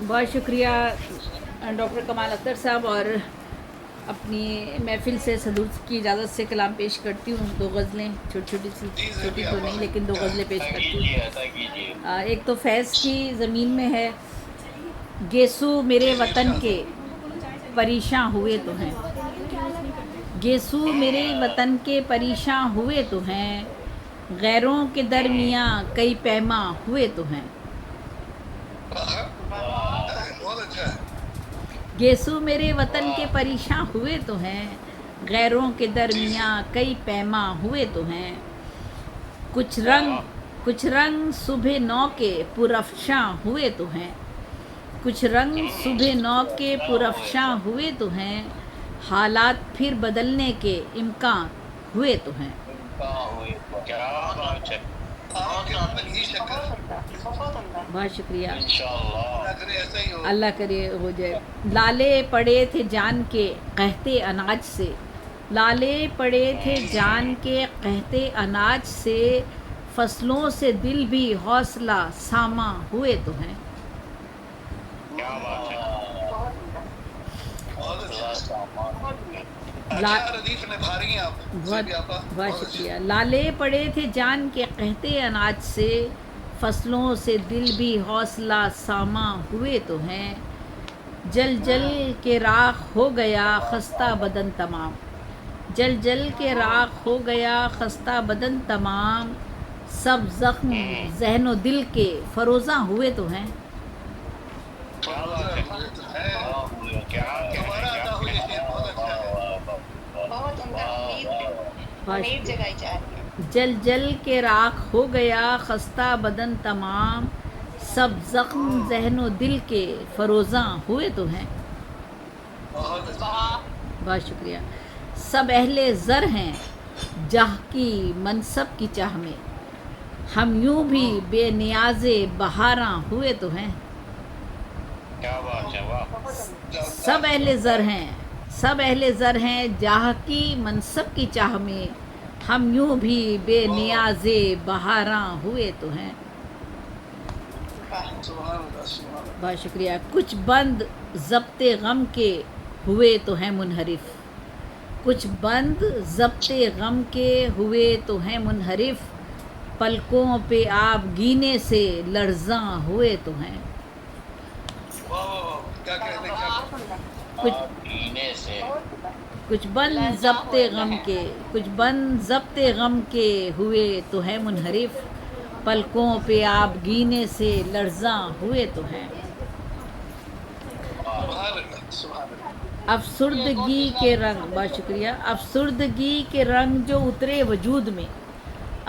بہت شکریہ ڈاکٹر کمال اختر صاحب، اور اپنی محفل سے صدور کی اجازت سے کلام پیش کرتی ہوں. 2 غزلیں، چھوٹی سی، چھوٹی تو نہیں لیکن 2 غزلیں پیش کرتی ہوں. ایک تو فیض کی زمین میں ہے. گیسو میرے وطن کے پریشاں ہوئے تو ہیں، گیسو میرے وطن کے پریشاں ہوئے تو ہیں، غیروں کے درمیاں کئی پیماں ہوئے تو ہیں. گیسو میرے وطن کے پریشاں ہوئے تو ہیں، غیروں کے درمیاں کئی پیماں ہوئے تو ہیں. کچھ رنگ صبح نو کے پرافشاں ہوئے تو ہیں، کچھ رنگ صبح نو کے پرافشاں ہوئے تو ہیں، حالات پھر بدلنے کے امکان ہوئے تو ہیں. بہت شکریہ، اللہ کرے ہو جائے. لالے پڑے تھے جان کے قحطِ اناج سے، لالے پڑے تھے جان کے قحطِ اناج سے، فصلوں سے دل بھی حوصلہ ساماں ہوئے تو ہیں. بہت شکریہ. لالے پڑے تھے جان کے قحطِ اناج سے، فصلوں سے دل بھی حوصلہ ساماں ہوئے تو ہیں. جل جل کے راکھ ہو گیا خستہ بدن تمام، جل جل کے راکھ ہو گیا خستہ بدن تمام، سب زخم ذہن و دل کے فروزاں ہوئے تو ہیں. جل جل کے راکھ ہو گیا خستہ بدن تمام، سب زخم ذہن و دل کے فروزاں ہوئے تو ہیں. بہت شکریہ. سب اہل زر ہیں جاہ کی منصب کی چاہ میں، ہم یوں بھی بے نیاز بہاراں ہوئے تو ہیں. سب اہل زر ہیں، سب اہل زر ہیں جاہ کی منصب کی چاہ میں، ہم یوں بھی بے نیاز بہاراں ہوئے تو ہیں. بہت شکریہ. کچھ بند ضبط غم کے ہوئے تو ہیں منحرف، کچھ بند ضبط غم کے ہوئے تو ہیں منحرف، پلکوں پہ آب گینے سے لرزاں ہوئے تو ہیں. کچھ بند ضبط غم کے، کچھ بند ضبط غم کے ہوئے تو ہیں منحرف، پلکوں پہ آب گینے سے لرزاں ہوئے تو ہیں. افسردگی کے رنگ، بہت شکریہ. افسردگی کے رنگ جو اترے وجود میں،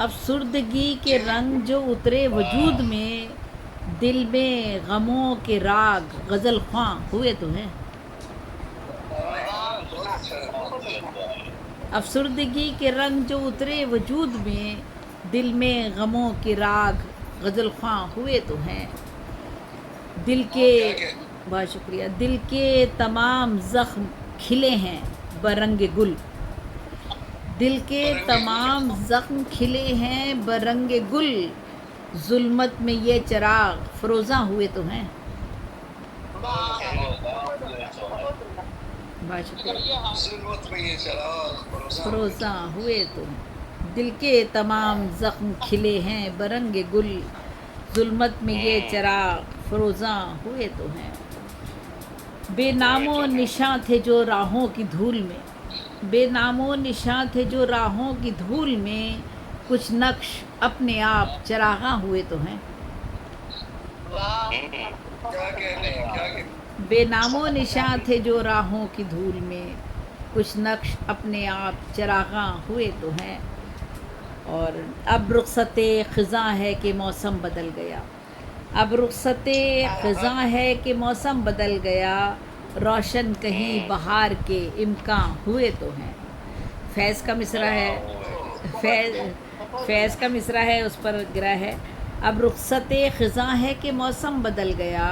افسردگی کے رنگ جو اترے وجود میں، دل میں غموں کے راگ غزل خواں ہوئے تو ہیں. افسردگی کے رنگ جو اترے وجود میں، دل میں غموں کے راگ غزل خواں ہوئے تو ہیں. دل کے، بہت شکریہ. دل کے تمام زخم کھلے ہیں برنگ گل، دل کے تمام زخم کھلے ہیں برنگ گل، ظلمت میں یہ چراغ فروزاں ہوئے تو ہیں. بہت شکریہ. فروزاں ہوئے تو ہیں. دل کے تمام زخم کھلے ہیں برنگ گل، ظلمت میں یہ چراغ فروزاں ہوئے تو ہیں. بے نام و نشاں تھے جو راہوں کی دھول میں، بے نام و نشاں تھے جو راہوں کی دھول میں، کچھ نقش اپنے آپ چراغاں ہوئے تو ہیں. بے نام و نشاں تھے جو راہوں کی دھول میں، کچھ نقش اپنے آپ چراغاں ہوئے تو ہیں. اور اب رخصت خزاں ہے کہ موسم بدل گیا، اب رخصت خزاں ہے کہ موسم بدل گیا، روشن کہیں بہار کے امکان ہوئے تو ہیں. فیض کا مصرع ہے، فیض کا مصرع ہے، اس پر گرا ہے. اب رخصت خزاں ہے کہ موسم بدل گیا،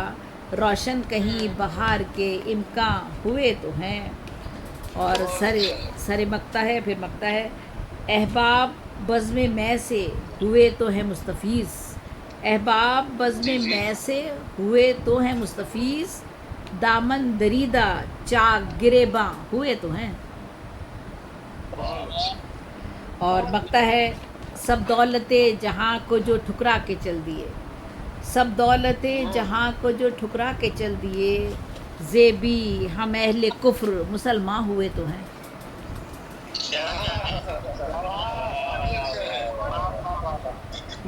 روشن کہیں بہار کے امکان ہوئے تو ہیں. اور سر مقطع ہے، پھر مقطع ہے. احباب بزم میں سے ہوئے تو ہیں مستفیض، احباب بزم میں سے ہوئے تو ہیں مستفیض، دامن دریدہ چاک گریباں ہوئے تو ہیں. اور بکتا ہے سب دولت جہاں کو جو ٹھکرا کے چل دیے، سب دولت جہاں کو جو ٹھکرا کے چل دیے، زیبی ہم اہل کفر مسلمان ہوئے تو ہیں.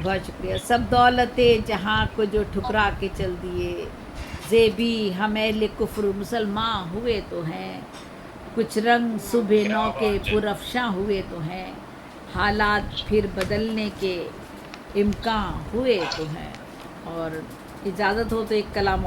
بہت شکریہ. سب دولت جہاں کو جو ٹھکرا کے چل دیے، زیبی ہم اہل کفر مسلمان ہوئے تو ہیں. کچھ رنگ صبح نو کے پرافشاں ہوئے تو ہیں، حالات پھر بدلنے کے امکان ہوئے تو ہیں. اور اجازت ہو تو ایک کلام